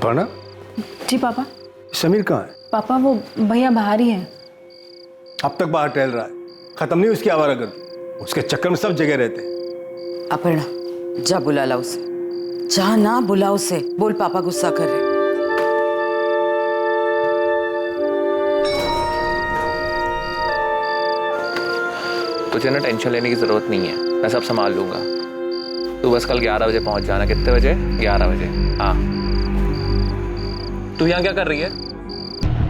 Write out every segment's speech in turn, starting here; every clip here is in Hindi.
अपर्णा। जी पापा। समीर कहाँ है? पापा वो भैया बाहर ही हैं। अब तक बाहर टहल रहा है, खत्म नहीं उसकी आवारागर्दी। उसके चक्कर में सब जगह रहते हैं। अपर्णा जा बुला ला उसे, जा ना बुला उसे, बोल पापा गुस्सा कर रहे। तुझे ना टेंशन लेने की जरूरत नहीं है, मैं सब संभाल लूंगा। तू बस कल 11 बजे पहुंच जाना। कितने बजे? 11 बजे। हाँ। तू यहाँ क्या कर रही है?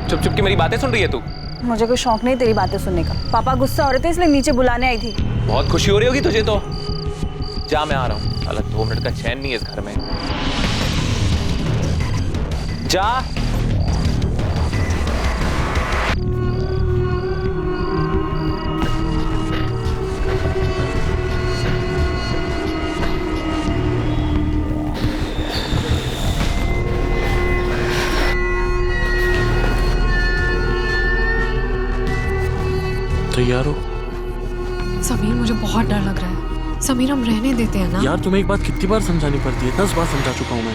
चुप चुप की मेरी बातें सुन रही है तू? मुझे कोई शौक नहीं तेरी बातें सुनने का। पापा गुस्सा हो रहे थे इसलिए नीचे बुलाने आई थी। बहुत खुशी हो रही होगी तुझे तो। जा, मैं आ रहा हूँ। अलग 2 मिनट का चैन नहीं है इस घर में। जा। तैयार हो? समीर मुझे बहुत डर लग रहा है। समीर हम रहने देते हैं ना? यार तुम्हें एक बात कितनी बार समझानी पड़ती है? 10 बार समझा चुका हूँ मैं।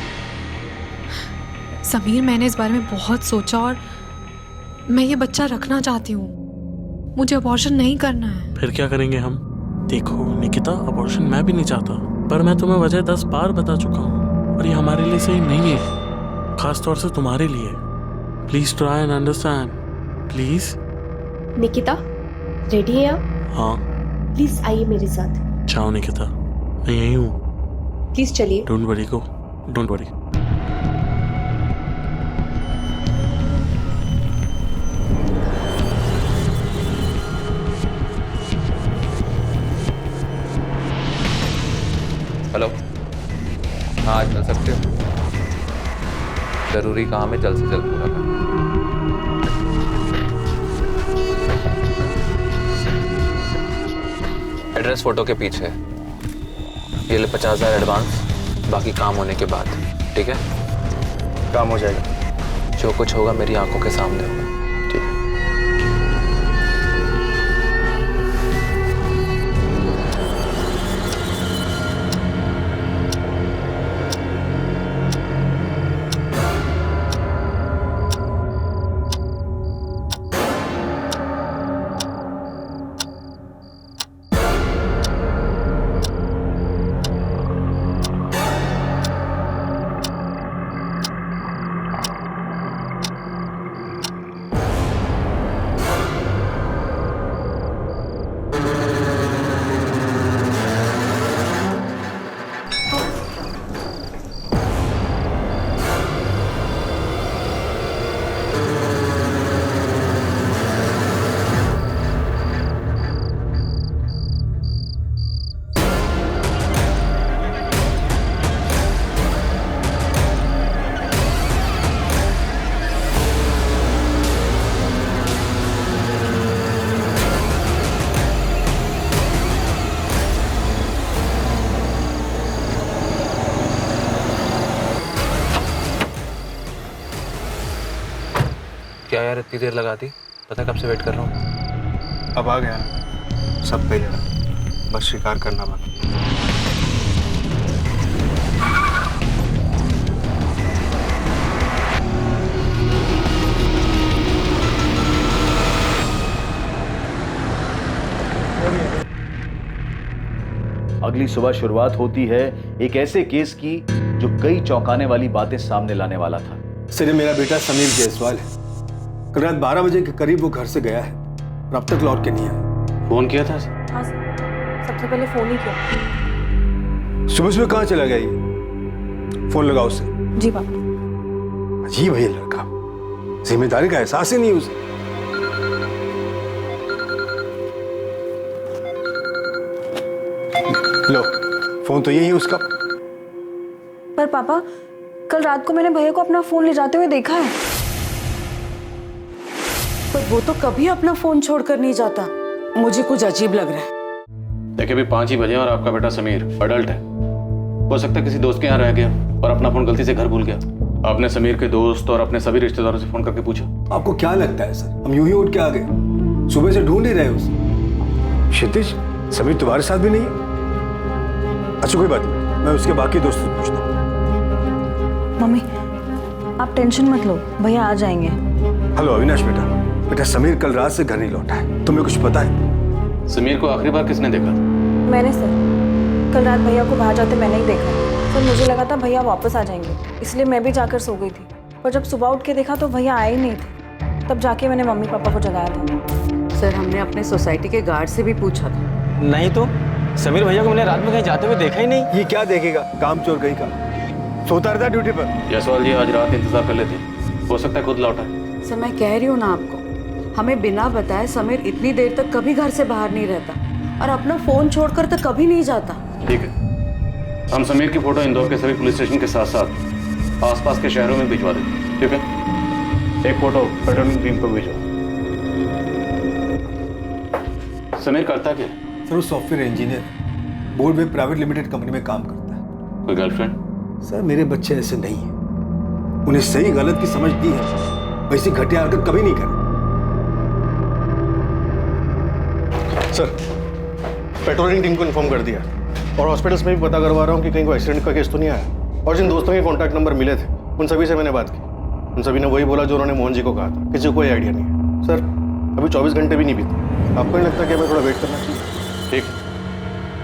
समीर मैंने इस बारे में बहुत सोचा और मैं ये बच्चा रखना चाहती हूँ। मुझे अबॉर्शन नहीं करना है। फिर क्या करेंगे हम? देखो निकिता, अबॉर्शन मैं भी नहीं चाहता, पर मैं तुम्हें वजह 10 बार बता चुका हूँ और ये हमारे लिए सही नहीं है, खास तौर से तुम्हारे लिए। Please try and understand, please. Nikita ready है आप? हाँ। प्लीज आइए मेरे साथ। जाओ निकिता, मैं यही हूँ। प्लीज चलिए। Don't worry go, don't worry. Hello. हाँ, चल सकते हो। जरूरी काम है, जल्द से जल्द पूरा कर। एड्रेस फोटो के पीछे। ये ले 50,000 एडवांस, बाकी काम होने के बाद। ठीक है? काम हो जाएगा। जो कुछ होगा मेरी आंखों के सामने होगा। ठीक। क्या यार, इतनी देर लगा दी? पता कब से वेट कर रहा हूँ। अब आ गया ना, सब तैयार है, बस शिकार करना बाकी। अगली सुबह शुरुआत होती है एक ऐसे केस की जो कई चौंकाने वाली बातें सामने लाने वाला था। सर, मेरा बेटा समीर जायसवाल है। कल रात 12 बजे के करीब वो घर से गया है और अब तक लौट के नहीं आया। फोन किया था? हाँ सर, सबसे पहले फोन ही किया। सुबह सुबह कहाँ चला गया ये? फोन लगाओ उसे। जी पापा। अजीब है ये लड़का, जिम्मेदारी का एहसास ही नहीं उसे। लो, फोन तो यही है उसका। पर पापा, कल रात को मैंने भैया को अपना फोन ले जाते हुए देखा है। पर वो तो कभी अपना फोन छोड़कर नहीं जाता। मुझे कुछ अजीब लग रहा है। देखिए अभी 5 ही बजे और आपका बेटा समीर अडल्ट है, हो सकता है किसी दोस्त के यहाँ रह गया और अपना फोन गलती से घर भूल गया। आपने समीर के दोस्त और अपने सभी रिश्तेदारों से फोन करके पूछा? आपको क्या लगता है सर, हम यूं ही उठ के आ गए? सुबह से ढूंढ ही रहे उसे। क्षितिज, समीर तुम्हारे साथ भी नहीं है? अच्छा कोई बात नहीं, मैं उसके बाकी दोस्तों से पूछता हूँ। मम्मी, आप टेंशन मत लो, भैया आ जाएंगे। हेलो अविनाश बेटा, बेटा समीर कल रात से घर नहीं लौटा है, तुम्हें कुछ पता है? समीर को आखिरी बार किसने देखा? मैंने सर, कल रात भैया को बाहर जाते मैंने ही देखा। सर मुझे लगा था भैया वापस आ जाएंगे, इसलिए मैं भी जाकर सो गई थी। पर जब सुबह उठ के देखा तो भैया आए ही नहीं थे। तब जाके मैंने मम्मी पापा को जगाया था। सर हमने अपने सोसाइटी के गार्ड से भी पूछा था। नहीं तो समीर भैया को मैंने रात में कहीं जाते हुए देखा ही नहीं। ये क्या देखेगा, काम चोर कहीं का, सोता रहता ड्यूटी पर। यशवाल जी आज रात इंतजार कर लेते, हो सकता है खुद लौटा है। सर मैं कह रही हूँ ना आपको, हमें बिना बताए समीर इतनी देर तक कभी घर से बाहर नहीं रहता और अपना फोन छोड़कर तो कभी नहीं जाता। ठीक है, हम समीर की फोटो इंदौर के सभी पुलिस स्टेशन के साथ साथ आसपास के शहरों में भिजवा देते। ठीक है, एक फोटो पेट्रोलिंग टीम को भेजो। समीर करता क्या? सर वो सॉफ्टवेयर इंजीनियर है, बोर्ड में प्राइवेट लिमिटेड कंपनी में काम करता है। कोई गर्लफ्रेंड? सर मेरे बच्चे ऐसे नहीं हैं, उन्हें सही गलत की समझ दी है, वैसी घटिया हरकत कभी नहीं करें। सर पेट्रोलिंग टीम को इन्फॉर्म कर दिया और हॉस्पिटल्स में भी पता करवा रहा हूँ कि कहीं कोई एक्सीडेंट का केस तो नहीं आया। और जिन दोस्तों के कॉन्टैक्ट नंबर मिले थे उन सभी से मैंने बात की, उन सभी ने वही बोला जो उन्होंने मोहन जी को कहा था, किसी को कोई आइडिया नहीं है। सर अभी 24 घंटे भी नहीं बीते, आपको नहीं लगता कि हमें थोड़ा वेट करना चाहिए? ठीक,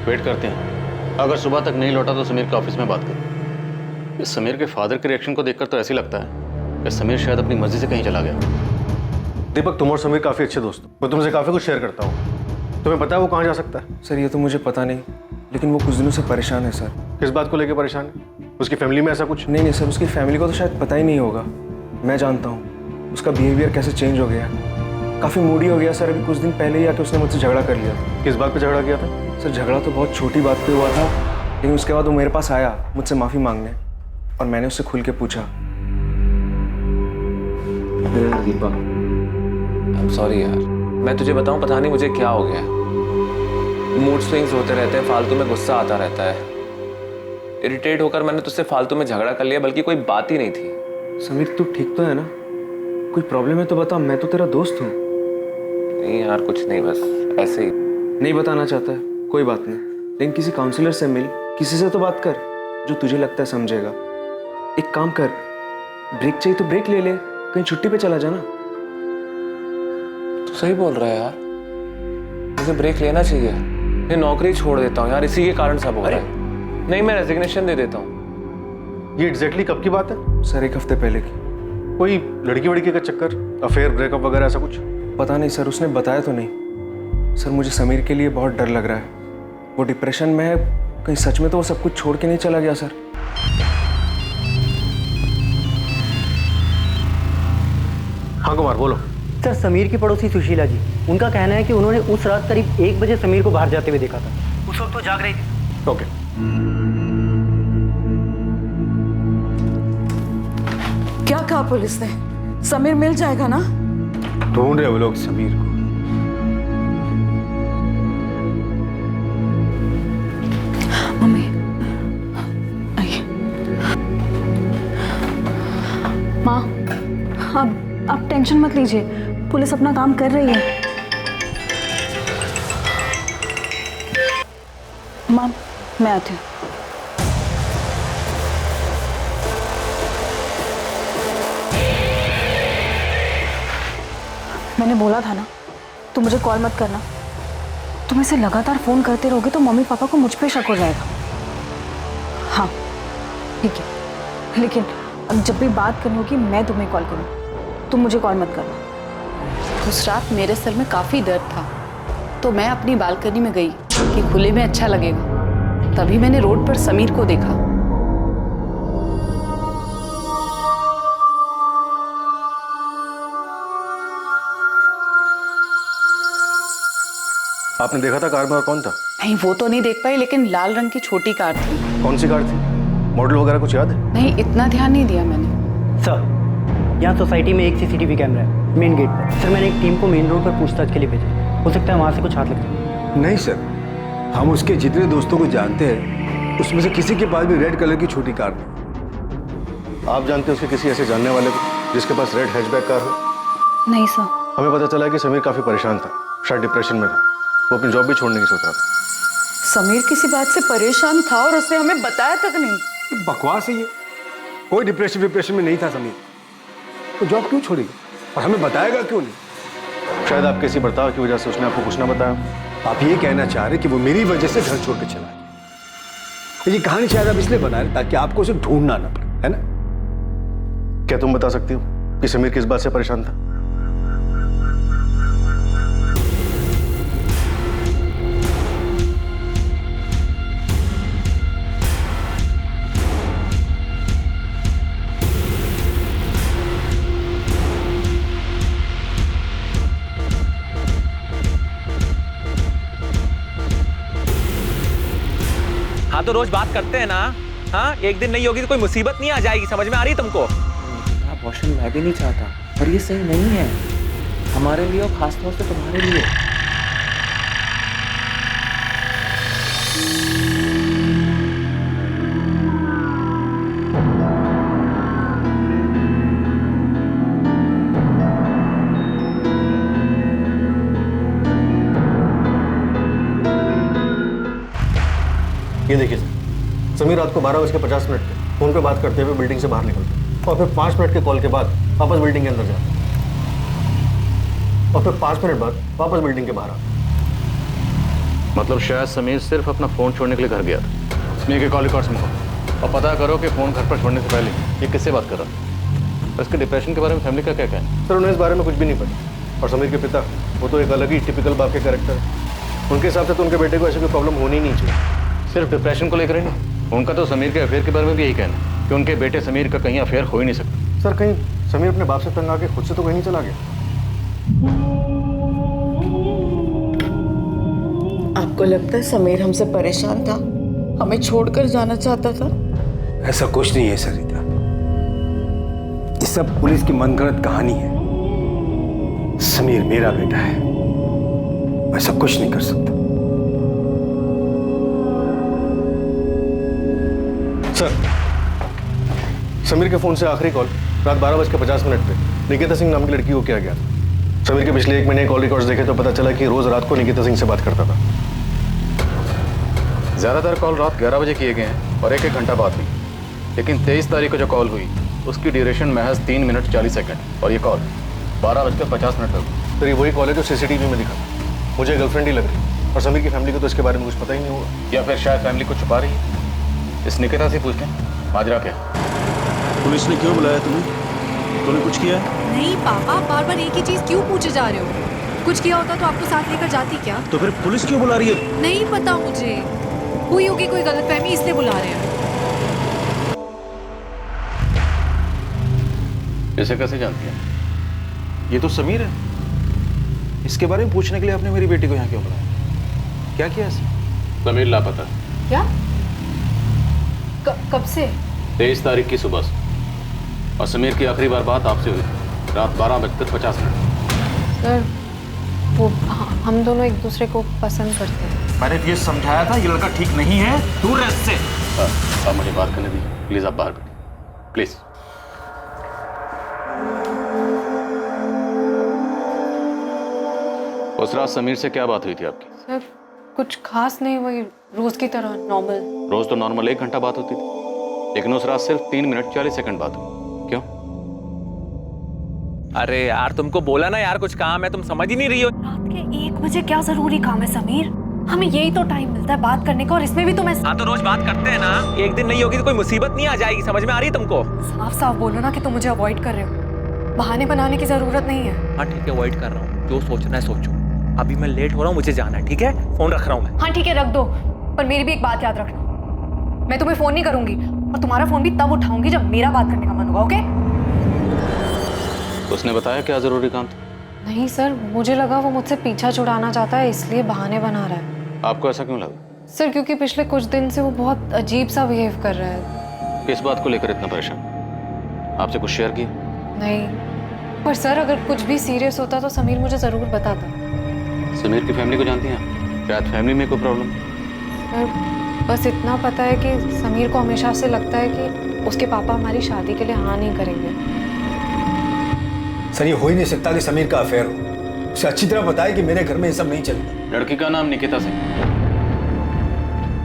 वेट करते हैं। अगर सुबह तक नहीं लौटा तो समीर के ऑफिस में बात करें। इस समीर के फादर के रिएक्शन को देखकर तो ऐसे लगता है कि समीर शायद अपनी मर्जी से कहीं चला गया। दीपक तुम और समीर काफ़ी अच्छे दोस्त हो, मैं तुमसे काफ़ी कुछ शेयर करता हूँ। तुम्हें पता है वो कहाँ जा सकता है? सर ये तो मुझे पता नहीं, लेकिन वो कुछ दिनों से परेशान है सर। किस बात को लेकर परेशान है? उसकी फैमिली में ऐसा कुछ? नहीं सर, उसकी फैमिली को तो शायद पता ही नहीं होगा। मैं जानता हूँ उसका बिहेवियर कैसे चेंज हो गया, काफ़ी मूडी हो गया सर। अभी कुछ दिन पहले ही आके उसने मुझसे झगड़ा कर लिया था। किस बात पे झगड़ा किया था? सर झगड़ा तो बहुत छोटी बात पे हुआ था, लेकिन उसके बाद वो मेरे पास आया मुझसे माफ़ी मांगने, और मैंने उससे खुल के पूछा। दीपक आई एम सॉरी यार, मैं तुझे बताऊं पता नहीं मुझे क्या हो गया है। मूड स्विंग्स होते रहते हैं, फालतू में गुस्सा आता रहता है। इरिटेट होकर मैंने तुझसे फालतू में झगड़ा कर लिया, बल्कि कोई बात ही नहीं थी। समीर तू ठीक तो है ना? कोई प्रॉब्लम है तो बता, मैं तो तेरा दोस्त हूँ। नहीं यार कुछ नहीं, बस ऐसे ही। नहीं बताना चाहता है, कोई बात नहीं, लेकिन किसी काउंसलर से मिल, किसी से तो बात कर जो तुझे लगता है समझेगा। एक काम कर, ब्रेक चाहिए तो ब्रेक ले ले, कहीं छुट्टी पे चला जाना। तू सही बोल रहा है यार, मुझे ब्रेक लेना चाहिए। मैं नौकरी छोड़ देता हूँ यार, इसी के कारण सब हो रहा है। नहीं मैं रेजिग्नेशन दे देता हूँ। ये एग्जैक्टली कब की बात है? सर 1 हफ्ते पहले की। कोई लड़की वड़की का चक्कर, अफेयर, ब्रेकअप वगैरह ऐसा कुछ? पता नहीं सर, उसने बताया तो नहीं। सर मुझे समीर के लिए बहुत डर लग रहा है, वो डिप्रेशन में है, कहीं सच में तो वो सब कुछ छोड़ के नहीं चला गया सर। हाँ कुमार बोलो। सर समीर की पड़ोसी सुशीला जी, उनका कहना है कि उन्होंने उस रात करीब 1 बजे समीर को बाहर जाते हुए देखा था। उस वक्त वो जाग रही थी। ओके। क्या कहा पुलिस ने? समीर मिल जाएगा ना? ढूंढ रहे वो लोग समीर को। मम्मी आइए। माँ आप टेंशन मत लीजिए, पुलिस अपना काम कर रही है। माँ मैं आती हूँ। मैंने बोला था ना, तुम मुझे कॉल मत करना। तुम इसे लगातार फोन करते रहोगे तो मम्मी पापा को मुझ पे शक हो जाएगा। हाँ ठीक है, लेकिन अब जब भी बात करनी होगी मैं तुम्हें कॉल करूँ, तुम मुझे कॉल मत करना। उस रात मेरे सर में काफ़ी दर्द था, तो मैं अपनी बालकनी में गई कि खुले में अच्छा लगेगा। तभी मैंने रोड पर समीर को देखा। आपने देखा था कार में और कौन था? नहीं वो तो नहीं देख पाई, लेकिन लाल रंग की छोटी कार थी। कौन सी कार थी? मॉडल वगैरह कुछ याद है? नहीं इतना ध्यान नहीं दिया मैंने। सर यहाँ सोसाइटी में एक CCTV कैमरा है मेन गेट पर। सर मैंने एक टीम को मेन रोड पर पूछताछ के लिए भेजा, हो सकता है वहाँ से कुछ हाथ लग जाए। नहीं सर, हम उसके जितने दोस्तों को जानते हैं उसमें से किसी के पास भी रेड कलर की छोटी कार नहीं। आप जानते हैं उसके किसी ऐसे जानने वाले को जिसके पास रेड हैचबैक कार हो? नहीं सर। हमें पता चला कि समीर काफी परेशान था, शायद डिप्रेशन में था, वो अपनी जॉब भी छोड़ने की सोच रहा था। समीर किसी बात से परेशान था और उसने हमें बताया तक नहीं। बकवास है ये, कोई डिप्रेशन में नहीं था समीर। तो जॉब क्यों छोड़ी और हमें बताएगा क्यों नहीं? शायद आपके इसी बर्ताव की वजह से उसने आपको कुछ ना बताया। आप ये कहना चाह रहे कि वो मेरी वजह से घर छोड़ के चला गया? ये कहानी शायद आप इसलिए बना रहे ताकि आपको उसे ढूंढना ना पड़े, है ना? क्या तुम बता सकती हो कि समीर किस बात से परेशान था? हाँ तो रोज बात करते हैं ना। हाँ, एक दिन नहीं होगी तो कोई मुसीबत नहीं आ जाएगी, समझ में आ रही तुमको? अबॉर्शन मैं भी नहीं चाहता, पर ये सही नहीं है हमारे लिए और खासतौर से तुम्हारे लिए। ये देखिए सर, समीर रात को 12:50 पे फोन पे बात करते हुए बिल्डिंग से बाहर निकलते और फिर 5 मिनट के कॉल के बाद वापस बिल्डिंग के अंदर जाते और फिर 5 मिनट बाद वापस बिल्डिंग के बाहर आते। मतलब शायद समीर सिर्फ अपना फ़ोन छोड़ने के लिए घर गया था। समीर के कॉल रिकॉर्ड्स मंगाओ और पता करो कि फ़ोन घर पर छोड़ने से पहले ये किससे बात कर रहा था। इसके डिप्रेशन के बारे में फैमिली का क्या कहना है? सर उन्हें इस बारे में कुछ भी नहीं पता और समीर के पिता वो तो एक अलग ही टिपिकल बाप के कैरेक्टर है। उनके हिसाब से तो उनके बेटे को ऐसी कोई प्रॉब्लम होनी ही नहीं चाहिए। सिर्फ डिप्रेशन को लेकर ही नहीं, उनका तो समीर के अफेयर के बारे में भी यही कहना है कि उनके बेटे समीर का कहीं अफेयर हो ही नहीं सकता। सर कहीं समीर अपने बाप से तंग आके खुद से तो कहीं नहीं चला गया? आपको लगता है समीर हमसे परेशान था, हमें छोड़कर जाना चाहता था? ऐसा कुछ नहीं है सरिता, ये सब पुलिस की मनगढ़ंत कहानी है। समीर मेरा बेटा है, मैं सब कुछ नहीं कर सकता। सर समीर के फोन से आखिरी कॉल रात 12:50 पे निकिता सिंह नाम की लड़की को किया गया था। समीर के पिछले 1 महीने कॉल रिकॉर्ड्स देखे तो पता चला कि रोज रात को निकिता सिंह से बात करता था। ज़्यादातर कॉल रात 11 बजे किए गए हैं और 1-1 घंटा बाद हुई, लेकिन 23 तारीख को जो कॉल हुई उसकी ड्यूरेशन महज 3 मिनट 40 सेकंड और ये कॉल 12:50 पर हुई। सर ये वही कॉल है जो सीसीटीवी में दिखा। मुझे गर्लफ्रेंड ही लग रही और समीर की फैमिली को तो इसके बारे में कुछ पता ही नहीं होगा। या फिर शायद फैमिली को छुपा रही है। इस निकिता से पूछते हैं माजरा क्या। पुलिस ने क्यों बुलाया तुम्हें? तूने कुछ किया? नहीं पापा, बार बार एक ही चीज क्यों पूछे जा रहे हो? कुछ किया होता तो आपको साथ लेकर जाती क्या? तो फिर पुलिस क्यों बुला रही है? नहीं पता मुझे, हुई होगी कोई गलतफहमी इसलिए बुला रहे हैं। इसे कैसे जानती है? ये तो समीर है, इसके बारे में पूछने के लिए आपने मेरी बेटी को यहाँ क्यों बुलाया? क्या किया इसने? समीर लापता। क्या? कब से? 23 तारीख की सुबह से। और समीर की आखिरी बार बात आपसे हुई रात 12:50। सर वो हम दोनों एक दूसरे को पसंद करते हैं। मैंने ये समझाया था ये लड़का ठीक नहीं है, दूर रह इससे। आप मुझे बात करने दीजिए प्लीज, आप बाहर बैठिए प्लीज। उस रात समीर से क्या बात हुई थी आपकी? सर कुछ खास नहीं, वही रोज की तरह नॉर्मल। रोज तो नॉर्मल 1 घंटा बात होती थी, लेकिन उस रात सिर्फ 3 मिनट 40 सेकंड बात हुई। क्यों? अरे यार तुमको बोला ना यार कुछ काम है, तुम समझ ही नहीं रही हो। रात के 1 बजे क्या जरूरी काम है समीर? हमें यही तो टाइम मिलता है बात करने का और इसमें भी तुम्हें। हाँ तो रोज बात करते हैं ना, एक दिन नहीं होगी तो कोई मुसीबत नहीं आ जाएगी, समझ में आ रही है तुमको? साफ साफ बोलो ना कि तुम मुझे अवॉइड कर रहे हो, बहाने बनाने की जरूरत नहीं है। हाँ ठीक है, अवॉइड कर रहा हूँ, जो सोचना है सोचो। अभी मैं लेट हो रहा हूँ, मुझे जाना है, ठीक है? फोन रख रहा हूँ मैं। हाँ ठीक है रख दो, पर मेरी भी एक बात याद रखना, मैं तुम्हें फोन नहीं करूंगी और तुम्हारा फोन भी तब उठाऊंगी जब मेरा बात करने का मन होगा, ओके? उसने बताया क्या जरूरी काम था? नहीं सर, मुझे लगा वो मुझसे पीछा छुड़ाना चाहता है इसलिए बहाने बना रहा है। आपको ऐसा क्यों लगा? सर क्योंकि पिछले कुछ दिन से वो बहुत अजीब सा बिहेव कर रहा है। किस बात को लेकर इतना परेशान? आपसे कुछ शेयर किया? नहीं, पर सर अगर कुछ भी सीरियस होता तो समीर मुझे जरूर बताता। समीर की फैमिली को जानती हैं? शायद फैमिली में कोई प्रॉब्लम? सर बस इतना पता है कि समीर को हमेशा से लगता है कि उसके पापा हमारी शादी के लिए हाँ नहीं करेंगे। सर ये हो ही नहीं सकता कि समीर का अफेयर हो, उसे अच्छी तरह पता है कि मेरे घर में ये सब नहीं चलेगा। लड़की का नाम निकिता सिंह,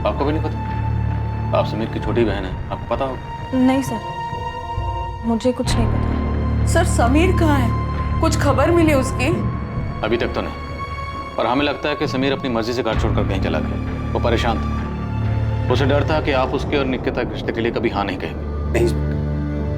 आपको भी नहीं पता? आप समीर की छोटी बहन है, आपको पता होगा। नहीं सर, मुझे कुछ नहीं पता। सर समीर कहाँ है? कुछ खबर मिली उसकी? अभी तक तो नहीं, पर हमें लगता है कि समीर अपनी मर्जी से घर छोड़कर कहीं चला गया। वो परेशान था, उसे डर था कि आप उसके और निकिता के रिश्ते के लिए कभी हाँ नहीं कहेंगे। नहीं,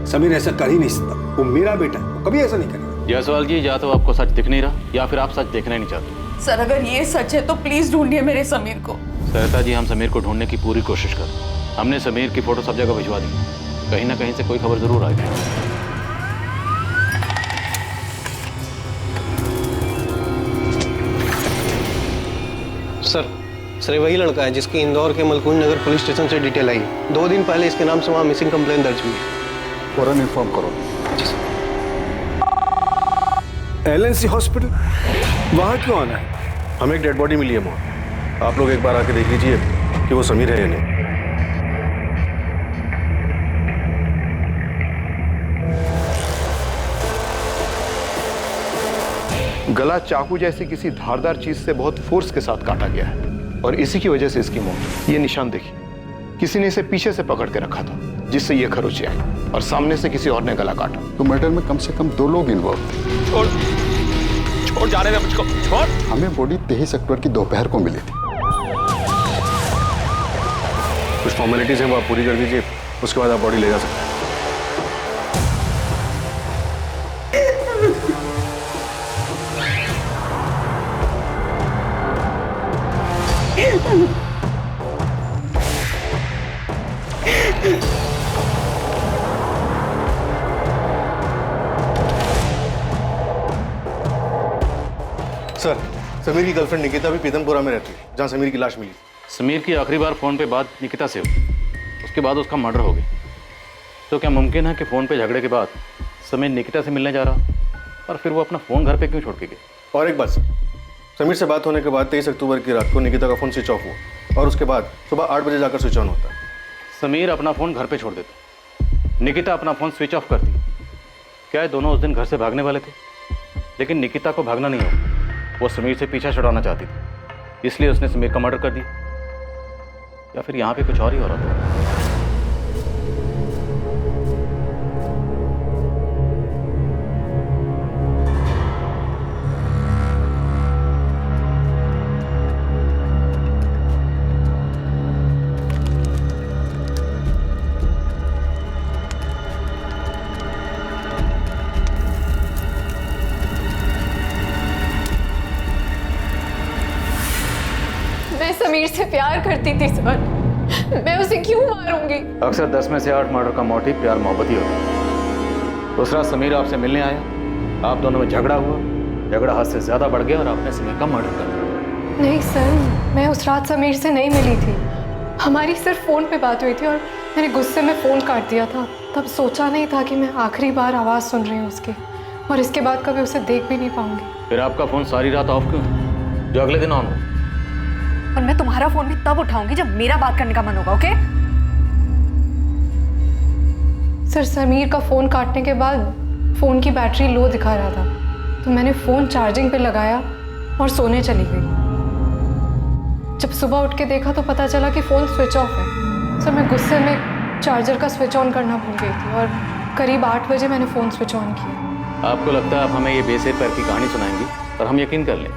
समीर ऐसा कर ही नहीं सकता। वो मेरा बेटा है, वो कभी ऐसा नहीं करेगा। जायसवाल जी, या तो आपको सच दिख नहीं रहा या फिर आप सच देखना ही नहीं चाहते। सर अगर ये सच है तो प्लीज ढूंढिए मेरे समीर को। सरिता जी, हम समीर को ढूंढने की पूरी कोशिश कर। हमने समीर की फोटो सब जगह भिजवा दी, कहीं ना कहीं से कोई खबर जरूर आएगी। सर वही लड़का है जिसकी इंदौर के मलकुंज नगर पुलिस स्टेशन से डिटेल आई। 2 दिन पहले इसके नाम से वहाँ मिसिंग कंप्लेन दर्ज हुई है। फौरन इन्फॉर्म करो। LNC हॉस्पिटल, वहाँ क्यों आना है? हमें एक डेड बॉडी मिली है वहाँ। आप लोग एक बार आके देख लीजिए कि वो समीर है या नहीं। गला चाकू जैसी किसी धारदार चीज से बहुत फोर्स के साथ काटा गया है और इसी की वजह से इसकी मौत। ये निशान देखिए, किसी ने इसे पीछे से पकड़ के रखा था जिससे ये खरोंचे आई और सामने से किसी और ने गला काटा। तो मर्डर में कम से कम 2 लोग इन्वॉल्व थे। छोड़ जाने दे मुझको, छोड़। हमें बॉडी 23 अक्टूबर की दोपहर को मिली थी। कुछ फॉर्मेलिटीज हैं वो आप पूरी कर दीजिए, उसके बाद आप बॉडी ले जा सकते हैं। सर, समीर की गर्लफ्रेंड निकिता भी पीतमपुरा में रहती है जहां समीर की लाश मिली। समीर की आखिरी बार फोन पे बात निकिता से हुई, उसके बाद उसका मर्डर हो गया। तो क्या मुमकिन है कि फोन पे झगड़े के बाद समीर निकिता से मिलने जा रहा और फिर वो अपना फोन घर पे क्यों छोड़ के गया? और एक बात सर, समीर से बात होने के बाद 23 अक्टूबर की रात को निकिता का फोन स्विच ऑफ हुआ और उसके बाद सुबह 8 बजे जाकर स्विच ऑन होता है। समीर अपना फोन घर पे छोड़ देता, निकिता अपना फोन स्विच ऑफ करती। क्या ये दोनों उस दिन घर से भागने वाले थे? लेकिन निकिता को भागना नहीं होगा, वो समीर से पीछा छुड़ाना चाहती थी, इसलिए उसने समीर का मर्डर कर दिया। या फिर यहाँ पे कुछ और ही हो रहा था। मैं समीर से प्यार करती थी सर, मैं उसे क्यों मारूंगी? अक्सर 10 में से 8 मर्डर का मोटिव प्यार मोहब्बत ही होता है। उस रात समीर आपसे मिलने आया, आप दोनों में झगड़ा हुआ, झगड़ा हद से ज्यादा बढ़ गया और आपने समीर का मर्डर कर दिया। नहीं सर, मैं उस रात समीर से नहीं मिली थी, हमारी सिर्फ फ़ोन पे बात हुई थी और मैंने गुस्से में फ़ोन काट दिया था। तब सोचा नहीं था कि मैं आखिरी बार आवाज़ सुन रही हूँ उसकी और इसके बाद कभी उसे देख भी नहीं पाऊंगी। फिर आपका फ़ोन सारी रात ऑफ क्यों, जो अगले दिन ऑन हो? और मैं तुम्हारा फोन भी तब उठाऊंगी जब मेरा बात करने का मन होगा, ओके? सर समीर का फ़ोन काटने के बाद फ़ोन की बैटरी लो दिखा रहा था, तो मैंने फ़ोन चार्जिंग पे लगाया और सोने चली गई। जब सुबह उठ के देखा तो पता चला कि फ़ोन स्विच ऑफ है। सर मैं गुस्से में चार्जर का स्विच ऑन करना भूल गई थी और करीब 8 बजे मैंने फ़ोन स्विच ऑन किया। आपको लगता है आप हमें ये बेसिर पैर की कहानी सुनाएंगी और हम यकीन कर लें?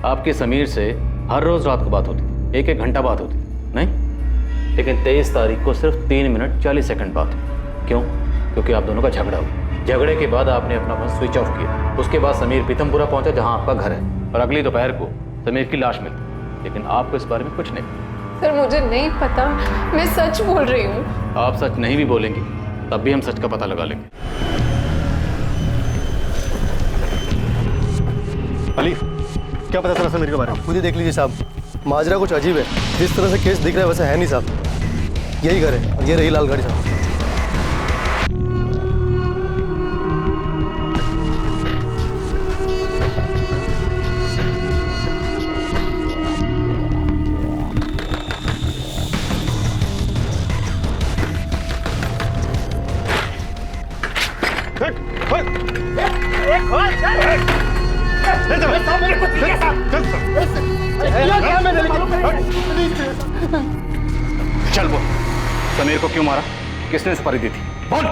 आपके समीर से हर रोज़ रात को बात होती, 1-1 घंटा बात होती, नहीं? लेकिन 23 तारीख को सिर्फ 3 मिनट 40 सेकंड बात हुई। क्यों? क्योंकि आप दोनों का झगड़ा हुआ। झगड़े के बाद आपने अपना फोन स्विच ऑफ किया। उसके बाद समीर पीतमपुरा पहुंचा जहां आपका घर है और अगली दोपहर को समीर की लाश मिलती, लेकिन आपको इस बारे में कुछ नहीं। सर मुझे नहीं पता, मैं सच बोल रही हूँ। आप सच नहीं भी बोलेंगी तब भी हम सच का पता लगा लेंगे। अली, क्या पता चला समीर के बारे में? खुद ही देख लीजिए साहब, माजरा कुछ अजीब है। जिस तरह से केस दिख रहा है वैसे है नहीं साहब। यही घर है और ये रही लाल गाड़ी साहब। चल बोल, समीर को क्यों मारा, किसने सुपारी दी थी? बोल।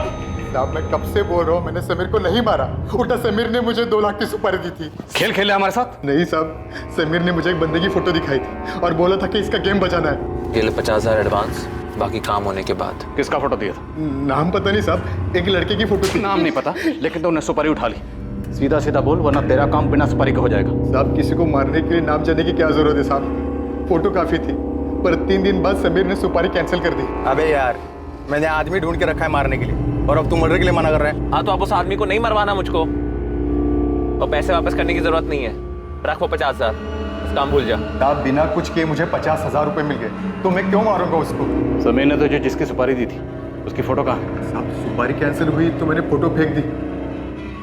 साहब मैं कब से बोल रहा हूँ, मैंने समीर को नहीं मारा। उल्टा समीर ने मुझे 2 लाख की सुपारी दी थी। खेल खेले हमारे साथ? नहीं साहब, समीर ने मुझे एक बंदे की फोटो दिखाई थी और बोला था कि इसका गेम बजाना है। ये ले 50,000 एडवांस, बाकी काम होने के बाद। किसका फोटो दिया था? नाम पता नहीं साहब, एक लड़के की फोटो थी। नाम नहीं पता, लेकिन तो उन्हें सुपारी उठा ली। सीधा सीधा बोल, वरना तेरा काम बिना सुपारी के हो जाएगा। साहब किसी को मारने के लिए नाम जानने की क्या जरूरत है साहब, फोटो काफी थी। पर 3 दिन बाद समीर ने सुपारी कैंसिल कर दी। अबे यार, मैंने आदमी ढूंढ के रखा है मारने के लिए, और अब तू मर्डर के लिए मना कर रहा है। हाँ तो अब उस आदमी को नहीं मरवाना मुझको, और पैसे वापस करने की जरूरत नहीं है। रख वो 50,000, इस काम भूल जा। साहब बिना कुछ किए मुझे 50,000 रुपए मिल गए, तो मैं क्यों मारूंगा उसको? समीर ने तुझे जिसकी सुपारी दी थी उसकी फोटो कहाँ है? साहब सुपारी कैंसिल हुई तो मैंने फोटो फेंक दी।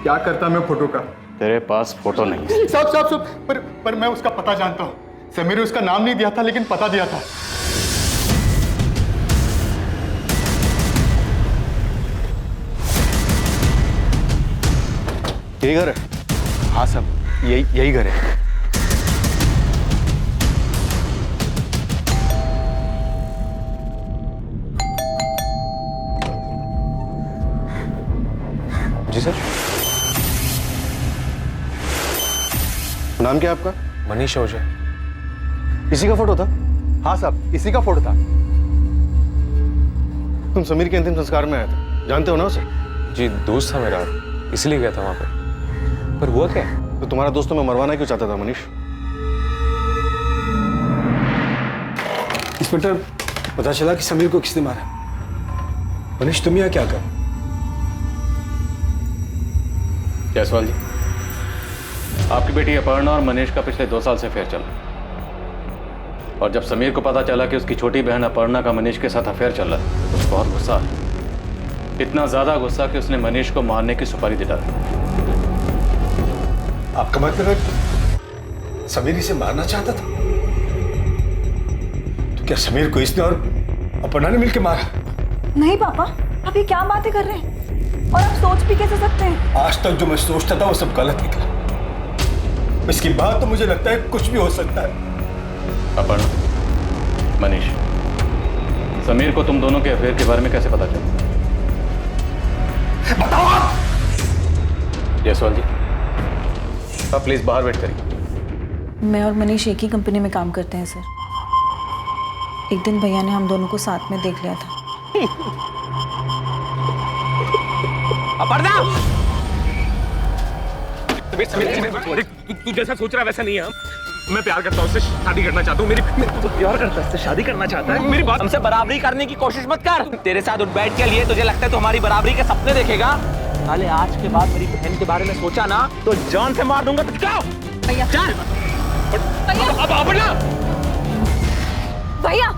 क्या करता मैं फोटो का? तेरे पास फोटो नहीं है। साहब पर मैं उसका पता जानता हूँ। समीर ने उसका नाम नहीं दिया था, लेकिन पता दिया था। यही घर है? हाँ साहब, यही घर है। जी सर। नाम क्या है आपका? मनीष ओझा। इसी का फोटो था? हाँ साहब, इसी का फोटो था। तुम समीर के अंतिम संस्कार में आए थे, जानते हो ना उसे? जी दोस्त था मेरा, इसलिए गया था वहां पे। पर हुआ क्या? तो तुम्हारा दोस्त तुम्हें मरवाना क्यों चाहता था मनीष? इंस्पेक्टर, पता चला कि समीर को किसने मारा। मनीष तुम यहाँ क्या कर? जायसवाल जी, आपकी बेटी अपर्णा और मनीष का पिछले 2 साल से अफेयर चल रहा है। और जब समीर को पता चला कि उसकी छोटी बहन अपर्णा का मनीष के साथ अफेयर चल रहा है तो उसको बहुत गुस्सा है। इतना ज्यादा गुस्सा कि उसने मनीष को मारने की सुपारी दे डाली। आपका मतलब है समीर इसे मारना चाहता था? तो क्या समीर को इसने और अपर्णा ने मिलकर मारा? नहीं पापा, आप ये क्या बातें कर रहे हैं? और आप सोच भी कैसे सकते हैं? आज तक जो मैं सोचता था वो सब गलत निकला। इसके बाद तो मुझे लगता है कुछ भी हो सकता है। अपर्णा, मनीष, समीर को तुम दोनों के अफेयर के बारे में कैसे पता चला? बताओ आप! जायसवाल जी, आप प्लीज बाहर वेट करिए। मैं और मनीष एक ही कंपनी में काम करते हैं सर। एक दिन भैया ने हम दोनों को साथ में देख लिया था। अपर्णा! तू जैसा सोच रहा है वैसा नहीं है। मैं प्यार करता हूँ उससे, शादी करना चाहता हूँ। मेरी तो प्यार करता है, उससे शादी करना चाहता है। मेरी बात हमसे बराबरी करने की कोशिश मत कर। तेरे साथ उठ बैठ के लिए तुझे लगता है तू हमारी बराबरी के सपने देखेगा? साले आज के बाद मेरी बहन के बारे में सोचा ना तो जान से मार दूंगा। तो क्या भैया, चल अब अपर्णा! भैया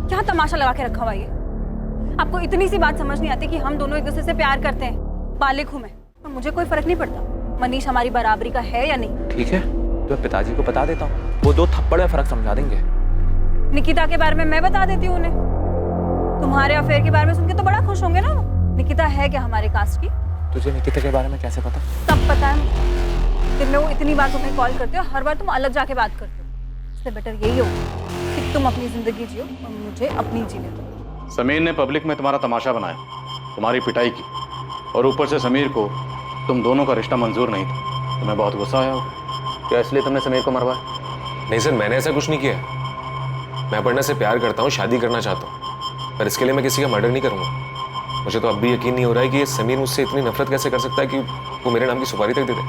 क्या तमाशा लगा के रखा हुआ ये? आपको इतनी सी बात समझ नहीं आती कि हम दोनों एक दूसरे से प्यार करते हैं? बालिक हूं मैं, और मुझे कोई फर्क नहीं पड़ता मनीष हमारी बराबरी का है या नहीं। ठीक है, तो पिताजी को बता देता हूँ, वो 2 थप्पड़ में फर्क समझा देंगे। निकिता के बारे में मैं बता देती हूँ उन्हें। तुम्हारे अफेयर के बारे में सुन के तो बड़ा खुश होंगे ना वो। निकिता है क्या हमारे कास्ट की? तुझे निकिता के बारे में कैसे पता? सब पता है मुझे। दिन में वो इतनी बार तुम्हें कॉल करते हो, हर बार तुम अलग जाके बात करते हो। इससे बेटर यही हो कि तुम अपनी जिंदगी जियो और मुझे अपनी जीने दो। समीर ने पब्लिक में तुम्हारा तमाशा बनाया, तुम्हारी पिटाई की, और ऊपर से समीर को तुम दोनों का रिश्ता मंजूर नहीं था। तुम्हें बहुत गुस्सा आया होगा। क्या इसलिए तुमने समीर को मरवाया? नहीं सर, मैंने ऐसा कुछ नहीं किया। मैं अपर्णा से प्यार करता हूँ, शादी करना चाहता हूँ, पर इसके लिए मैं किसी का मर्डर नहीं करूँगा। मुझे तो अब भी यकीन नहीं हो रहा है कि ये समीर मुझसे इतनी नफरत कैसे कर सकता है कि वो मेरे नाम की सुपारी तक दे दे।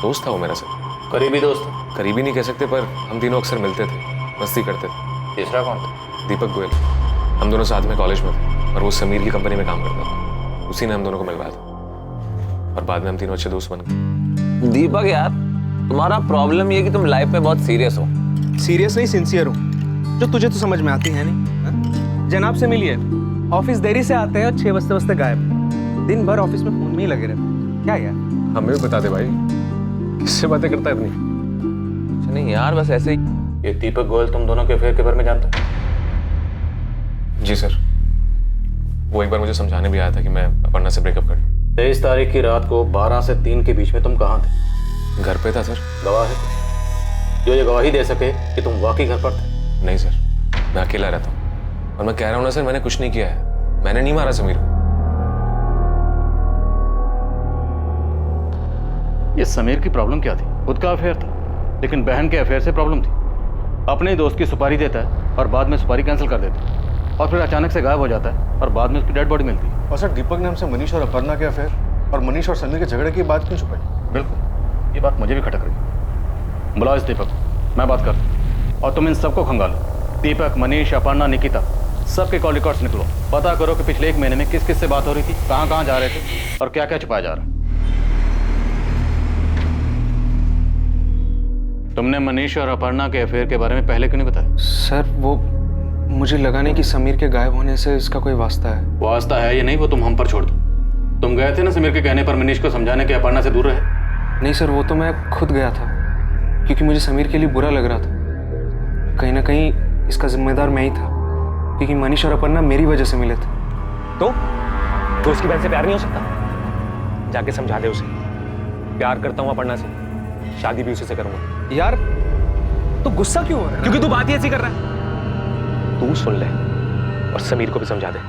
दोस्त था वो मेरा सर। करीबी दोस्त? करीबी नहीं कह सकते, पर हम तीनों अक्सर मिलते थे, मस्ती करते थे। तीसरा कौन था? दीपक गोयल। हम दोनों साथ में कॉलेज में थे, और वो समीर की कंपनी में काम करता था। उसी ने हम दोनों को मिलवाया था, और बाद में हम तीनों अच्छे दोस्त बन गए। दीपक यार, तुम्हारा प्रॉब्लम ये कि तुम लाइफ में बहुत सीरियस हो। सीरियस नहीं, सिंसियर हूँ, जो तुझे तो समझ में आती है नहीं। हा? जनाब से मिलिए, ऑफिस देरी से आते हैं और 6 बजते गायब। दिन भर ऑफिस में फोन में ही लगे रहते। क्या यार? हमें भी बता दे भाई, किससे बातें करता है इतनी? नहीं यार, बस ऐसे ही। ये दीपक गोयल तुम दोनों के अफेयर के बारे में जानता है? जी सर, वो एक बार मुझे समझाने भी आया था कि मैं अपर्णा से ब्रेकअप कर लूं। 23 तारीख की रात को 12 से 3 के बीच में तुम कहाँ थे? घर पे था सर। गवाह है जो ये गवाही दे सके कि तुम वाकई घर पर थे? नहीं सर, मैं अकेला रहता हूँ, और मैं कह रहा हूँ ना सर, मैंने कुछ नहीं किया है। मैंने नहीं मारा समीर को। ये समीर की प्रॉब्लम क्या थी? खुद का अफेयर था, लेकिन बहन के अफेयर से प्रॉब्लम थी। अपने दोस्त की सुपारी देता है और बाद में सुपारी कैंसिल कर देता है, और फिर अचानक से गायब हो जाता है और बाद में उसकी डेड बॉडी मिलती है। और सर दीपक ने हमसे मनीष और अपर्णा के अफेयर और मनीष और समीर के झगड़े की बात क्यों छुपाई? बिल्कुल, ये बात मुझे भी खटक रही। बुलाओ इस दीपक, मैं बात करता हूँ, और तुम इन सबको खंगालो। दीपक, मनीष, अपर्णा, निकिता, सबके कॉल रिकॉर्ड्स निकलो। पता करो कि पिछले 1 महीने में किस किस से बात हो रही थी, कहाँ कहाँ जा रहे थे और क्या क्या छुपाया जा रहा है। तुमने मनीष और अपर्णा के अफेयर के बारे में पहले क्यों नहीं बताया? सर वो मुझे लगा नहीं कि समीर के गायब होने से इसका कोई वास्ता है। वास्ता है या नहीं वो तुम हम पर छोड़ दो। तुम गए थे ना समीर के कहने पर मनीष को समझाने के अपर्णा से दूर रहे? नहीं सर, वो तो मैं खुद गया था, क्योंकि मुझे समीर के लिए बुरा लग रहा था। कहीं ना कहीं इसका जिम्मेदार मैं ही था, क्योंकि मनीष और अपर्णा मेरी वजह से मिले थे। तो उसकी बहन से प्यार नहीं हो सकता? जाके समझा दे उसे। प्यार करता हूँ अपर्णा से, शादी भी उसी से करूंगा। यार तो गुस्सा क्यों हो रहा है? क्योंकि तू बात ही ऐसी कर रहा है। तू सुन ले और समीर को भी समझा दे,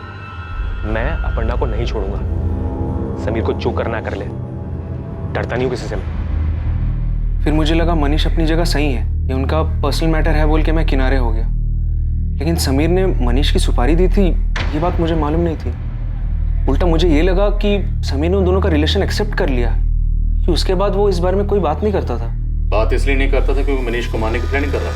मैं अपर्णा को नहीं छोड़ूंगा। समीर को जो करना कर ले, डरता नहीं हूं किसी से मैं। फिर मुझे लगा मनीष अपनी जगह सही है, ये उनका पर्सनल मैटर है बोल के मैं किनारे हो गया। लेकिन समीर ने मनीष की सुपारी दी थी, ये बात मुझे मालूम नहीं थी। उल्टा मुझे ये लगा कि समीर ने उन दोनों का रिलेशन एक्सेप्ट कर लिया, कि उसके बाद वो इस बारे में कोई बात नहीं करता था। बात इसलिए नहीं करता था क्योंकि मनीष को मारने की प्लानिंग कर रहा।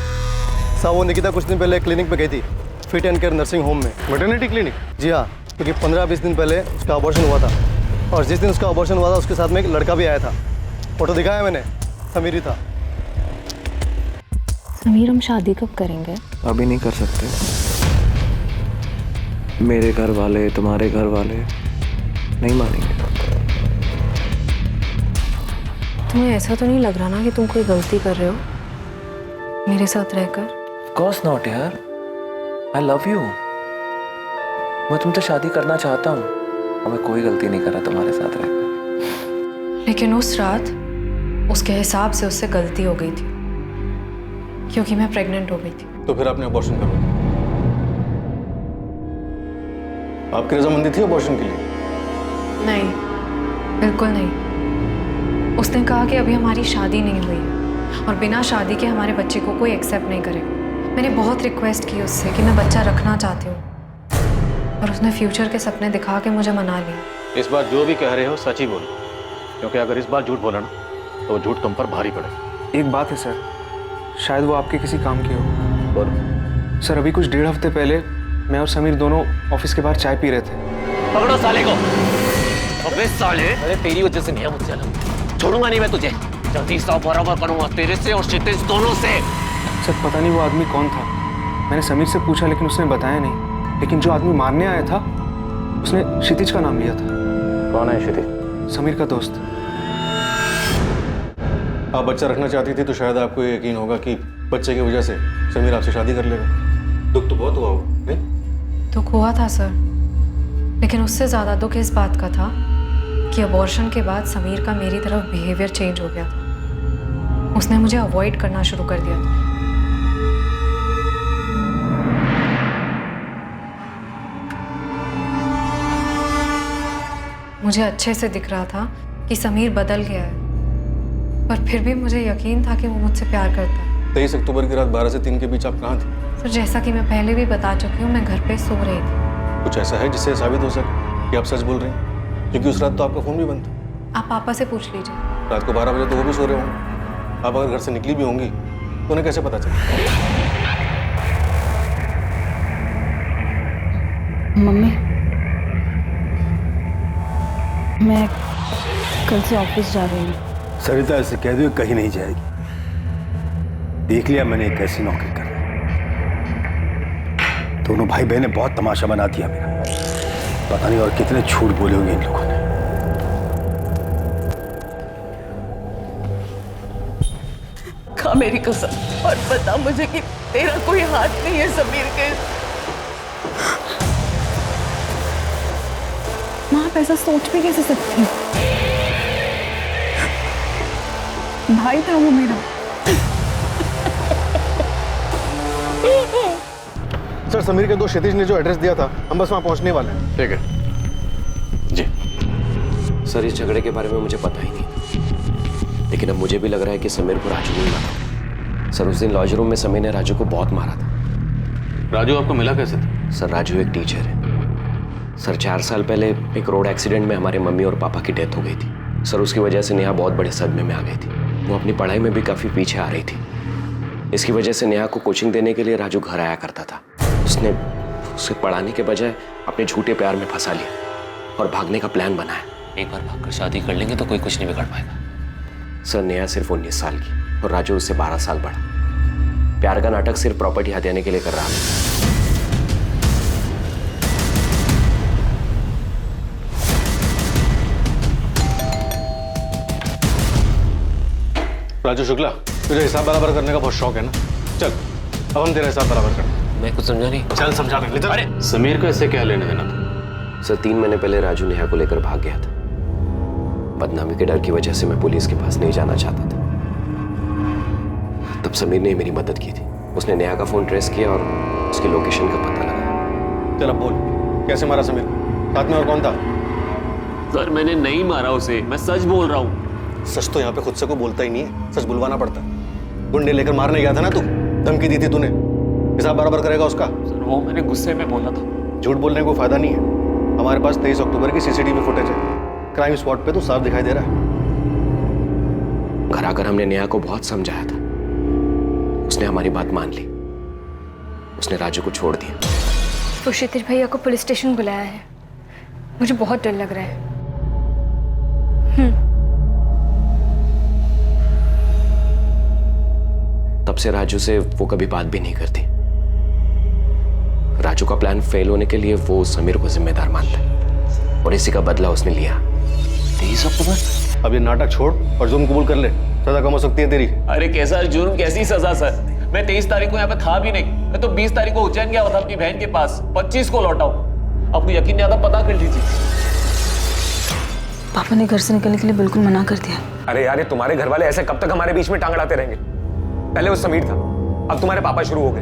साहब वो निकिता कुछ दिन पहले क्लिनिक पे गई थी, fit and care nursing home में। Maternity clinic? जी हाँ, क्योंकि 15-20 दिन पहले उसका अबॉर्शन हुआ था, और जिस दिन उसका अबॉर्शन हुआ था उसके साथ में एक लड़का भी आया था। फोटो दिखाया मैंने, समीर ही था। समीर, हम शादी कब करेंगे? अभी नहीं कर सकते। मेरे घर वाले, तुम्हारे घर वाले नहीं मानेंगे। तुम्हें ऐसा तो नहीं लग रहा ना कि तुम कोई गलती कर रहे हो मेरे साथ रहकर? Of course not यार, I love you। मैं तुमसे शादी करना चाहता हूँ और मैं कोई गलती नहीं कर रहा तुम्हारे साथ रहकर। लेकिन उस रात उसके हिसाब से उससे गलती हो गई थी, क्योंकि मैं प्रेग्नेंट हो गई थी। तो फिर आपने अबॉर्शन करवाया? आपकी रजामंदी थी अबॉर्शन के लिए? नहीं, बिल्कुल नहीं। उसने कहा कि अभी हमारी शादी नहीं हुई है और बिना शादी के हमारे बच्चे को कोई एक्सेप्ट नहीं करेगा। मैंने बहुत रिक्वेस्ट की उससे कि मैं बच्चा रखना चाहती हूँ, और उसने फ्यूचर के सपने दिखा के मुझे मना लिया। इस बार जो भी कह रहे हो सच ही बोलो, क्योंकि अगर इस बार झूठ बोला ना तो वो झूठ तुम पर भारी पड़े। एक बात है सर, शायद वो आपके किसी काम की हो। बोलो। सर अभी कुछ 1.5 हफ्ते पहले मैं और समीर दोनों ऑफिस के बाहर चाय पी रहे थे। पकड़ो साले को। अबे साले, अरे तेरी वजह से नहीं है मुझसे अलग, छोड़ूंगा नहीं मैं तुझे। जल्दी 100 बराबर करूंगा तेरे से और क्षितिज दोनों से। सर पता नहीं वो आदमी कौन था, मैंने समीर से पूछा लेकिन उसने बताया नहीं। लेकिन जो आदमी मारने आया था उसने क्षितिज का नाम लिया था। कौन है क्षितिज? समीर का दोस्त। आप बच्चा रखना चाहती थी तो शायद आपको ये यकीन होगा कि बच्चे की वजह से समीर आपसे शादी कर लेगा। दुख तो बहुत हुआ होगा, नहीं? दुख हुआ था सर, लेकिन उससे ज़्यादा दुख इस बात का था कि अबॉर्शन के बाद समीर का मेरी तरफ बिहेवियर चेंज हो गया था। उसने मुझे अवॉइड करना शुरू कर दिया था। मुझे अच्छे से दिख रहा था कि समीर बदल गया है, पर फिर भी मुझे यकीन था कि वो मुझसे प्यार करता है। 23 अक्टूबर की रात 12 से 3 के बीच आप कहाँ थे? सर जैसा कि मैं पहले भी बता चुकी हूँ, मैं घर पे सो रही थी। कुछ ऐसा है जिससे साबित हो सके कि आप सच बोल रही हैं? क्योंकि उस रात तो आपका फ़ोन भी बंद था। आप पापा से पूछ लीजिए। रात को 12 बजे तो वो भी सो रहे होंगे। आप अगर घर से निकली भी होंगी तो उन्हें कैसे पता चला? मम्मी, मैं कल से ऑफिस जा रही हूँ। सरिता से कह दो कहीं नहीं जाएगी। देख लिया मैंने कैसी नौकरी कर रही। दोनों भाई बहनें बहुत तमाशा बना दिया मेरा। पता नहीं और कितने झूठ बोले होंगे इन लोगों ने। खा मेरी कसम और बता मुझे कि तेरा कोई हाथ नहीं है समीर के। माँ आप ऐसा सोच भी कैसे सकती हैं? भाई था वो मेरा। सर समीर के दोस्त क्षितिज ने जो एड्रेस दिया था, हम बस वहाँ पहुँचने वाले हैं। ठीक है जी। सर इस झगड़े के बारे में मुझे पता ही नहीं। लेकिन अब मुझे भी लग रहा है कि समीर को राजू नहीं मारा। सर उस दिन लॉज रूम में समीर ने राजू को बहुत मारा था। राजू आपको मिला कैसे था? सर राजू एक टीचर है। सर 4 साल पहले एक रोड एक्सीडेंट में हमारे मम्मी और पापा की डेथ हो गई थी। सर उसकी वजह से नेहा बहुत बड़े सदमे में आ गई थी। वो अपनी पढ़ाई में भी काफ़ी पीछे आ रही थी। इसकी वजह से नेहा को कोचिंग देने के लिए राजू घर आया करता था। उसने उसे पढ़ाने के बजाय अपने झूठे प्यार में फंसा लिया और भागने का प्लान बनाया। एक बार भागकर शादी कर लेंगे तो कोई कुछ नहीं बिगाड़ पाएगा। सर नेहा सिर्फ 19 साल की और राजू उससे 12 साल बड़ा। प्यार का नाटक सिर्फ प्रॉपर्टी हथियाने के लिए कर रहा था। राजू शुक्ला, तुझे हिसाब बराबर करने का बहुत शौक है ना? चल अब हम तेरा हिसाब बराबर करते। मैं कुछ समझा नहीं। चल समझा दे। अरे समीर का इससे क्या लेने देना था? सर 3 महीने पहले राजू नेहा को लेकर भाग गया था। बदनामी के डर की वजह से मैं पुलिस के पास नहीं जाना चाहता था। तब समीर ने मेरी मदद की थी। उसने नेहा का फोन ट्रेस किया और उसकी लोकेशन का पता लगाया। चल अब बोल, कैसे मारा समीर? साथ में और कौन था? सर मैंने नहीं मारा उसे, मैं सच बोल रहा हूँ। सच तो यहाँ पे खुद से कोई बोलता ही नहीं है, सच बुलवाना पड़ता है। गुंडे लेकर मारने गया था ना तू, धमकी दी थी तूने, हिसाब बराबर करेगा उसका? सर वो मैंने गुस्से में बोला था। झूठ बोलने को फायदा नहीं है। हमारे पास 23 अक्टूबर की सीसीटीवी फुटेज है। क्राइम स्पॉट पे तो साफ दिखाई दे रहा है। घर आकर हमने नेहा को बहुत समझाया था। उसने हमारी बात मान ली। उसने राजू को छोड़ दिया। तो क्षितिज भैया को पुलिस स्टेशन बुलाया है। मुझे बहुत डर लग रहा है। तब से राजू से वो कभी बात भी नहीं करती। राजू का प्लान फेल होने के लिए वो समीर को जिम्मेदार मानता है और इसी का बदला उसने लिया। 23 अक्टूबर? अब ये नाटक छोड़ और जुर्म कबूल कर ले, सजा कम हो सकती है तेरी। अरे कैसा जुर्म, कैसी सजा सर? मैं 23 तारीख को यहाँ पे था भी नहीं। मैं तो 20 तारीख को उज्जैन गया था अपनी बहन के पास। 25 को लौटा हूँ। आपको यकीन नहीं आता, पता कर लीजिए। पापा ने घर से निकलने के लिए बिल्कुल मना कर दिया। अरे यार, ये तुम्हारे घर वाले ऐसे कब तक हमारे बीच में टांग अड़ाते रहेंगे? पहले वो समीर था, अब तुम्हारे पापा शुरू हो गए।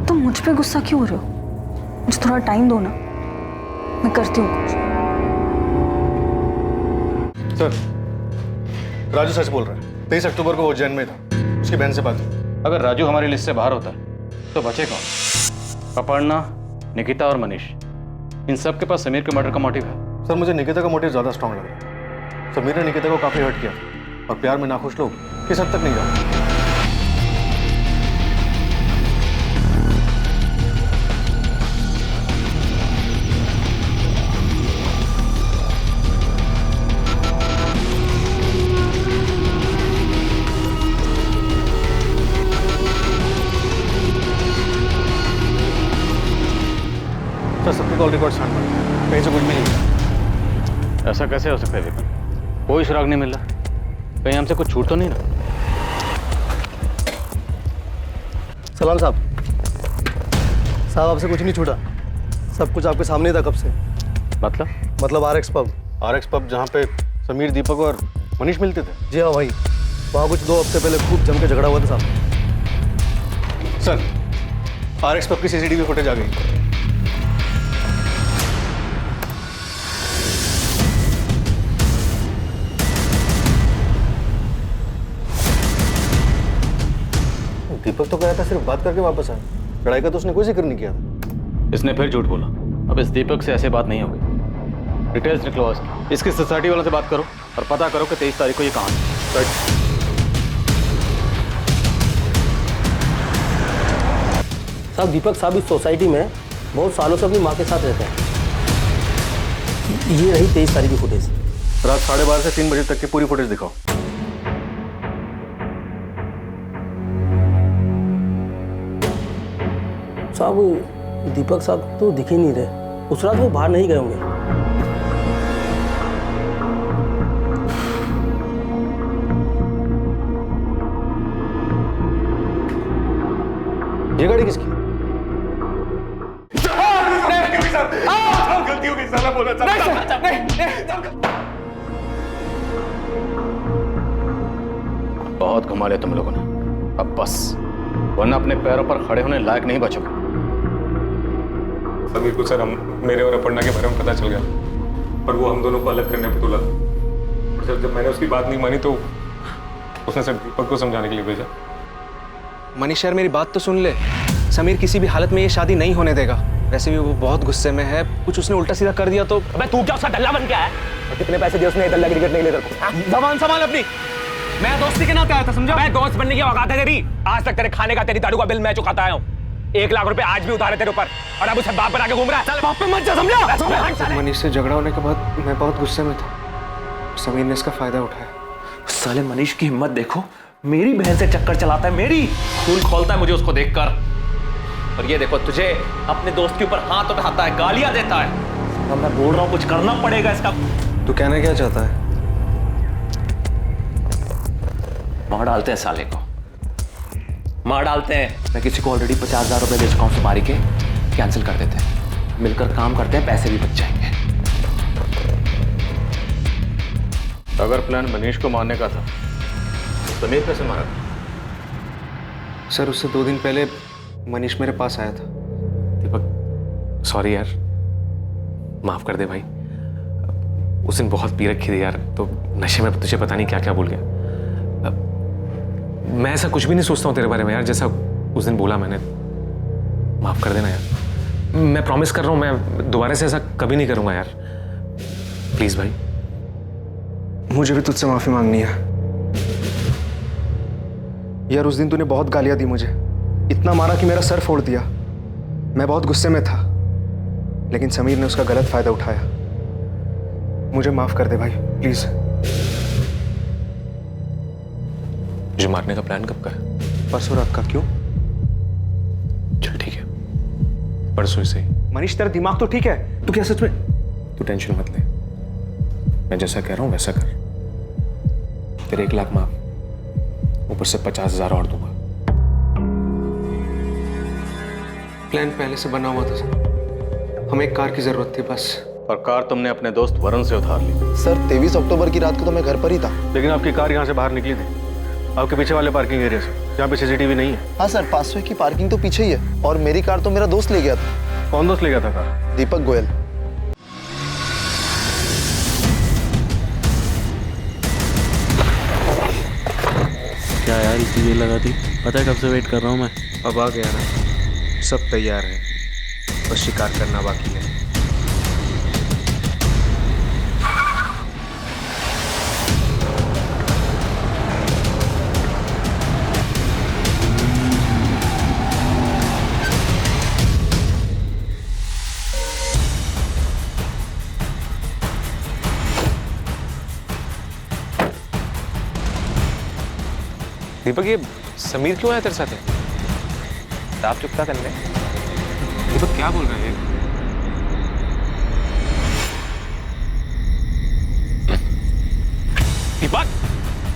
तुम मुझ पे गुस्सा क्यों हो रहे हो? मुझे थोड़ा टाइम दो ना, मैं करती हूँ कुछ। सर राजू सच बोल रहा है। 23 अक्टूबर को उज्जैन में था, उसकी बहन से बात हुई। अगर राजू हमारी लिस्ट से बाहर होता है तो बचे कौन? अपर्णा, निकिता और मनीष, इन सब के पास समीर के मर्डर का मोटिव है। सर मुझे निकिता का मोटिव ज्यादा स्ट्रांग लग रहा है। समीर ने निकिता को काफी हर्ट किया और प्यार में नाखुश लोग किस हद तक नहीं जाते। सबके कॉल रिकॉर्ड छान पड़े, कहीं से कुछ मिल नहीं। ऐसा कैसे हो सकता है विपिन? कोई सुराग नहीं मिल रहा। कहीं हमसे कुछ छूट तो नहीं ना? सलाम साहब। साहब आपसे कुछ नहीं छूटा, सब कुछ आपके सामने था कब से। मतलब RX पब। RX पब जहाँ पे समीर, दीपक और मनीष मिलते थे। जी हाँ भाई, वहाँ कुछ 2 हफ्ते पहले खूब जम के झगड़ा हुआ था साहब। सर RX पब की सीसीटीवी फुटेज आ गई। दीपक तो कह रहा था सिर्फ बात करके वापस आया, लड़ाई का तो उसने कोई जिक्र नहीं किया था। इसने फिर झूठ बोला। अब इस दीपक से ऐसे बात नहीं होगी। डिटेल्स निकलवाओ इसकी सोसाइटी वालों से बात करो और पता करो कि 23 तारीख को ये कहाँ है। साहब दीपक साहब इस सोसाइटी में बहुत सालों से अपनी माँ के साथ रहते हैं। ये रही 23 तारीख की फुटेज। रात 12:30 से 3 बजे तक की पूरी फुटेज दिखाओ। साहब दीपक साहब तो दिख ही नहीं रहे। उस रात वो बाहर नहीं गए होंगे। ये गाड़ी किसकी? गलती हो गई, साला बोला था। बहुत घुमा लिया तुम लोगों ने, अब बस, वरना अपने पैरों पर खड़े होने लायक नहीं बचोगे। समीर को सर मेरे और अपर्णा के बारे में पता चल गया और वो हम दोनों को अलग करने पे तुला। और जब मैंने उसकी बात नहीं मानी तो उसने सिर्फ दीपक को समझाने के लिए भेजा। मनीष यार मेरी बात तो सुन ले, समीर किसी भी हालत में ये शादी नहीं होने देगा। वैसे भी वो बहुत गुस्से में है, कुछ उसने उल्टा सीधा कर दिया तो। अबे तू क्या उसका डल्ला बन गया है? और कितने पैसे दिए उसने डल्ला क्रिकेट नहीं ले रखा? जबान संभाल अपनी। मैं दोस्ती के नाते आया था, समझा? मैं दोस्त बनने की औकात है तेरी? आज तक तेरे खाने का, तेरी दारू का बिल मैं चुकाता आया हूँ। 1 लाख रुपए आज भी उधार है तेरे ऊपर, और अब उसे बाप बना के घूम रहा है। चल बाप पे मत जा, समझा? मनीष से झगड़ा होने के बाद मैं बहुत गुस्से में था, समीर ने इसका फायदा उठाया। साले मनीष की हिम्मत देखो, मेरी बहन से चक्कर चलाता है, मेरी खून खोलता है मुझे उसको देखकर। और ये देखो तुझे अपने दोस्त के ऊपर हाथ उठाता है, गालियां देता है। अब मैं बोल रहा हूं कुछ करना पड़ेगा इसका। तू कहना क्या चाहता है? मार डालते हैं साले को, मार डालते हैं। मैं किसी को ऑलरेडी 50,000 रुपए दे चुका हूं सुपारी के, कैंसिल कर देते हैं, मिलकर काम करते हैं, पैसे भी बच जाएंगे। अगर प्लान मनीष को मारने का था तो समीर कैसे मारा? सर उससे 2 दिन पहले मनीष मेरे पास आया था। दीपक सॉरी यार, माफ कर दे भाई। उस दिन बहुत पी रखी थी यार, तो नशे में तुझे पता नहीं क्या क्या भूल गया। मैं ऐसा कुछ भी नहीं सोचता हूँ तेरे बारे में यार, जैसा उस दिन बोला मैंने। माफ कर देना यार, मैं प्रॉमिस कर रहा हूँ मैं दोबारा से ऐसा कभी नहीं करूँगा यार, प्लीज भाई। मुझे भी तुझसे माफी मांगनी है यार। उस दिन तूने बहुत गालियां दी मुझे, इतना मारा कि मेरा सर फोड़ दिया। मैं बहुत गुस्से में था, लेकिन समीर ने उसका गलत फायदा उठाया। मुझे माफ कर दे भाई, प्लीज। मुझे मारने का प्लान कब का है? परसों रात का। क्यों? चल ठीक है, परसों से ही। मनीष तेरा दिमाग तो ठीक है? तू क्या सच में? तू टेंशन मत ले, मैं जैसा कह रहा हूं वैसा कर। तेरे 1 लाख माफ, ऊपर से 50,000 और दूंगा। प्लान पहले से बना हुआ था सर, हमें एक कार की जरूरत थी बस। और कार तुमने अपने दोस्त वरुण से उधार ली। सर 23 अक्टूबर की रात को तो मैं घर पर ही था। लेकिन आपकी कार यहाँ से बाहर निकली थी, आपके पीछे वाले पार्किंग एरिया से, जहाँ पे सीसीटीवी नहीं है। हाँ सर, 500 की पार्किंग तो पीछे ही है, और मेरी कार तो मेरा दोस्त ले गया था। कौन दोस्त ले गया था कार? दीपक गोयल। क्या यार इतनी देर लगा दी? पता है कब से वेट कर रहा हूँ मैं। अब आ गया ना, सब तैयार है, बस शिकार करना बाकी है। दीपक ये समीर क्यों आया तेरे साथ? आप चुपता करने। दीपक क्या बोल रहे हैं? दीपक,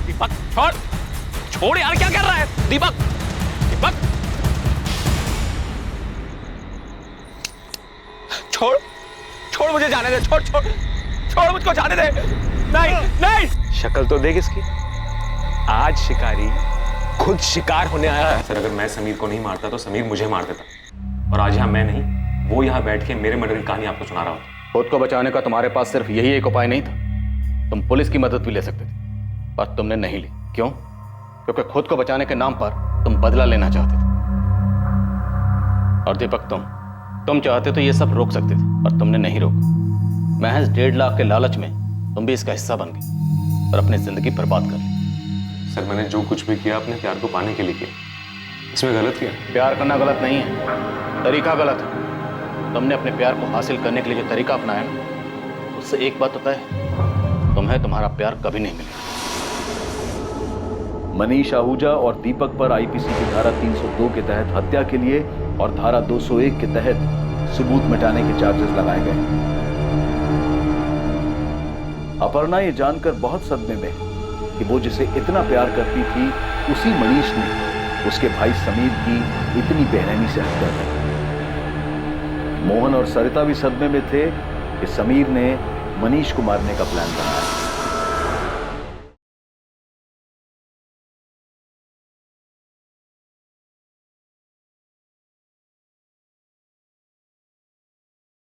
दीपक छोड़, छोड़ यार, क्या कर रहा है? दीपक, दीपक छोड़, छोड़ मुझे जाने दे, छोड़ छोड़ छोड़ मुझको जाने दे। नहीं नहीं, शक्ल तो देख इसकी। आज शिकारी खुद शिकार होने आया है। सर अगर मैं समीर को नहीं मारता तो समीर मुझे मार देता, और आज यहाँ मैं नहीं, वो यहाँ बैठ के मेरे मर्डर की कहानी आपको सुना रहा होता। खुद को बचाने का तुम्हारे पास सिर्फ यही एक उपाय नहीं था, तुम पुलिस की मदद भी ले सकते थे, पर तुमने नहीं ली। क्यों? क्योंकि खुद को बचाने के नाम पर तुम बदला लेना चाहते थे। और दीपक तुम चाहते तो ये सब रोक सकते थे, पर तुमने नहीं रोका। महज 1.5 लाख के लालच में तुम भी इसका हिस्सा बन गए और अपनी जिंदगी बर्बाद कर ली। सर मैंने जो कुछ भी किया अपने प्यार को पाने के लिए किया, इसमें गलत किया? प्यार करना गलत नहीं है, तरीका गलत है। तुमने अपने प्यार को हासिल करने के लिए जो तरीका अपनाया ना, उससे एक बात होता है, तुम्हें तुम्हारा प्यार कभी नहीं मिलेगा। मनीष आहूजा और दीपक पर आईपीसी की धारा 302 के तहत हत्या के लिए और धारा 201 के तहत सबूत मिटाने के चार्जेस लगाए गए। अपर्णा ये जानकर बहुत सदमे में कि वो जिसे इतना प्यार करती थी, उसी मनीष ने उसके भाई समीर की इतनी बेरहमी से हत्या कर दी। मोहन और सरिता भी सदमे में थे कि समीर ने मनीष को मारने का प्लान बनाया।